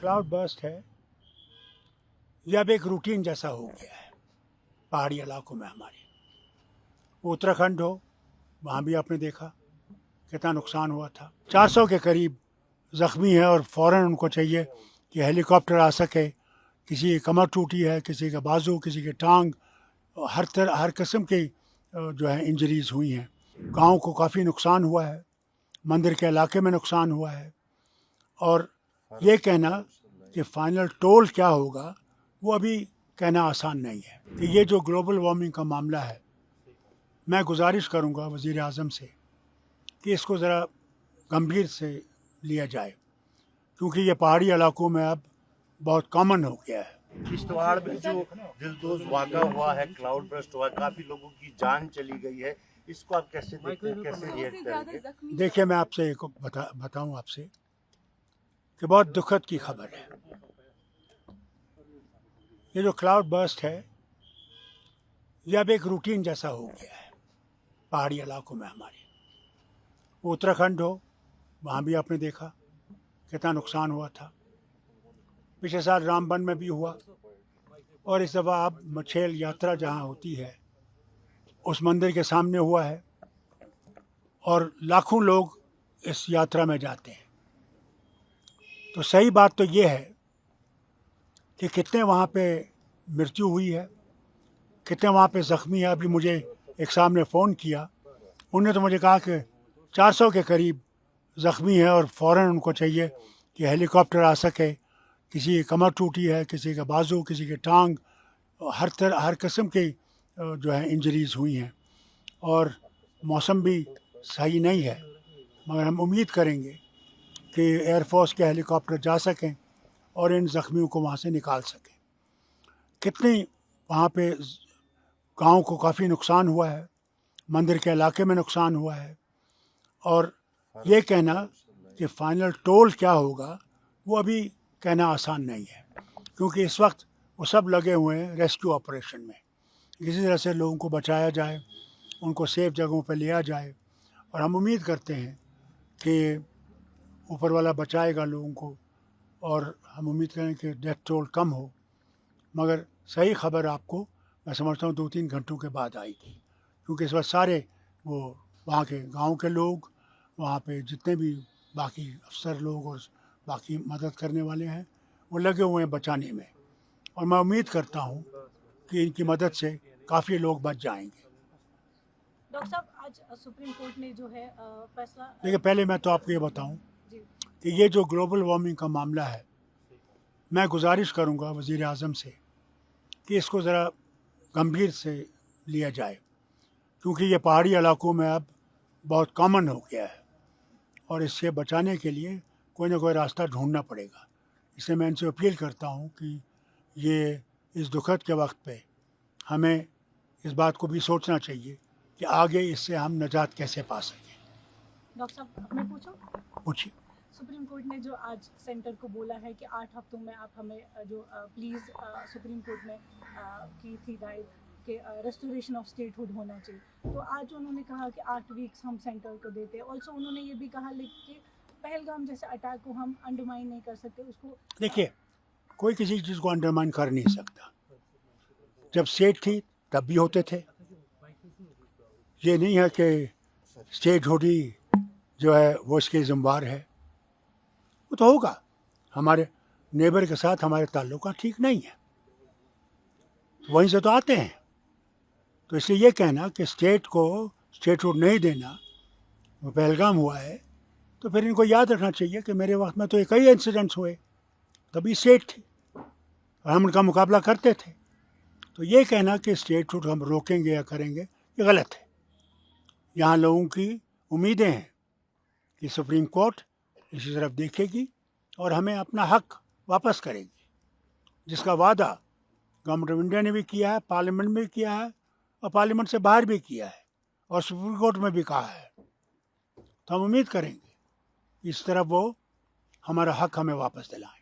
Cloud burst है ये अब एक रूटीन जैसा हो गया है पहाड़ी इलाकों में हमारे। वो उत्तराखंड हो, वहाँ भी आपने देखा कितना नुकसान हुआ था। 400 के करीब ज़ख्मी है और फ़ौरन उनको चाहिए कि हेलीकॉप्टर आ सके। किसी की कमर टूटी है, किसी का बाजू, किसी की टांग, हर किस्म की जो है इंजरीज़ हुई हैं। गांव को काफ़ी नुकसान हुआ है, मंदिर के इलाके में नुकसान हुआ है। और ये कहना कि फ़ाइनल टोल क्या होगा वो अभी कहना आसान नहीं है। कि ये जो ग्लोबल वार्मिंग का मामला है, मैं गुजारिश करूँगा वज़ीर आज़म से कि इसको ज़रा गंभीर से लिया जाए, क्योंकि ये पहाड़ी इलाकों में अब बहुत कॉमन हो गया है। किश्तवाड़ में जो दिलदोज वाक़ा हुआ है, क्लाउड बर्स्ट हुआ, काफ़ी लोगों की जान चली गई है, इसको आप कैसे देखते हैं, कैसे रिएक्ट करेंगे? देखिए, मैं आपसे एक बताऊं आपसे कि बहुत दुखद की खबर है। ये जो क्लाउड बर्स्ट है ये अब एक रूटीन जैसा हो गया है पहाड़ी इलाकों में हमारे। वो उत्तराखंड हो, वहाँ भी आपने देखा कितना नुकसान हुआ था। पिछले साल रामबन में भी हुआ, और इस दफ़ा अब मछेल यात्रा जहाँ होती है उस मंदिर के सामने हुआ है, और लाखों लोग इस यात्रा में जाते हैं। तो सही बात तो ये है कि कितने वहाँ पे मृत्यु हुई है, कितने वहाँ पे ज़ख्मी है। अभी मुझे एक साहब ने फ़ोन किया, उन्होंने तो मुझे कहा कि 400 के करीब ज़ख्मी है और फ़ौरन उनको चाहिए कि हेलीकॉप्टर आ सके। किसी की कमर टूटी है, किसी का बाजू, किसी की टांग, हर किस्म की जो है इंजरीज़ हुई हैं। और मौसम भी सही नहीं है, मगर हम उम्मीद करेंगे कि एयरफोर्स के हेलीकॉप्टर जा सकें और इन ज़ख्मियों को वहाँ से निकाल सकें। कितनी वहाँ पे गांव को काफ़ी नुकसान हुआ है, मंदिर के इलाके में नुकसान हुआ है। और ये कहना कि फ़ाइनल टोल क्या होगा वो अभी कहना आसान नहीं है, क्योंकि इस वक्त वो सब लगे हुए हैं रेस्क्यू ऑपरेशन में। किसी तरह से लोगों को बचाया जाए, उनको सेफ जगहों पर लिया जाए, और हम उम्मीद करते हैं कि ऊपर वाला बचाएगा लोगों को, और हम उम्मीद करें कि डेथ टोल कम हो। मगर सही खबर आपको मैं समझता हूँ 2-3 घंटों के बाद आएगी, क्योंकि इस वक्त सारे वो वहाँ के गांव के लोग, वहाँ पे जितने भी बाकी अफसर लोग और बाकी मदद करने वाले हैं, वो लगे हुए हैं बचाने में। और मैं उम्मीद करता हूँ कि इनकी मदद से काफ़ी लोग बच जाएंगे। डॉक्टर साहब, आज सुप्रीम कोर्ट ने जो है फैसला। देखिए, पहले मैं तो आपको ये बताऊं कि ये जो ग्लोबल वार्मिंग का मामला है, मैं गुजारिश करूंगा वज़ीर आज़म से कि इसको ज़रा गंभीर से लिया जाए, क्योंकि ये पहाड़ी इलाकों में अब बहुत कॉमन हो गया है, और इससे बचाने के लिए कोई ना कोई रास्ता ढूंढना पड़ेगा। इसलिए मैं इनसे अपील करता हूँ कि ये इस दुखद के वक्त पे हमें इस बात को भी सोचना चाहिए कि आगे इससे हम निजात कैसे पा सकें। डॉक्टर साहब, मैं पूछूं? पूछिए। सुप्रीम कोर्ट ने जो आज सेंटर को बोला है कि 8 हफ्तों में आप हमें जो प्लीज़ सुप्रीम कोर्ट ने की थी राइट कि रेस्टोरेशन ऑफ स्टेटहुड होना चाहिए, तो आज उन्होंने कहा कि 8 वीक्स हम सेंटर को देते हैं। ऑल्सो उन्होंने ये भी कहा कि पहलगाम जैसे अटैक को हम अंडरमाइन नहीं कर सकते उसको। देखिए, कोई किसी चीज़ को अंडरमाइन कर नहीं सकता। जब स्टेट थी तब भी होते थे। ये नहीं है कि स्टेटहुड ही जो है वो इसके ज़िम्मेवार है। वो तो होगा, हमारे नेबर के साथ हमारे ताल्लुकात ठीक नहीं है, वहीं से तो आते हैं। तो इसलिए ये कहना कि स्टेट को स्टेटहुड नहीं देना, वो पहलगाम हुआ है, तो फिर इनको याद रखना चाहिए कि मेरे वक्त में तो कई इंसिडेंट्स हुए, तभी स्टेट थी और हम उनका मुकाबला करते थे। तो ये कहना कि स्टेटहुड हम रोकेंगे या करेंगे, ये गलत है। यहाँ लोगों की उम्मीदें हैं कि सुप्रीम कोर्ट इसी तरफ देखेगी और हमें अपना हक वापस करेगी, जिसका वादा गवर्नमेंट ऑफ इंडिया ने भी किया है, पार्लियामेंट में भी किया है, और पार्लियामेंट से बाहर भी किया है, और सुप्रीम कोर्ट में भी कहा है। तो हम उम्मीद करेंगे इस तरफ वो हमारा हक हमें वापस दिलाएं।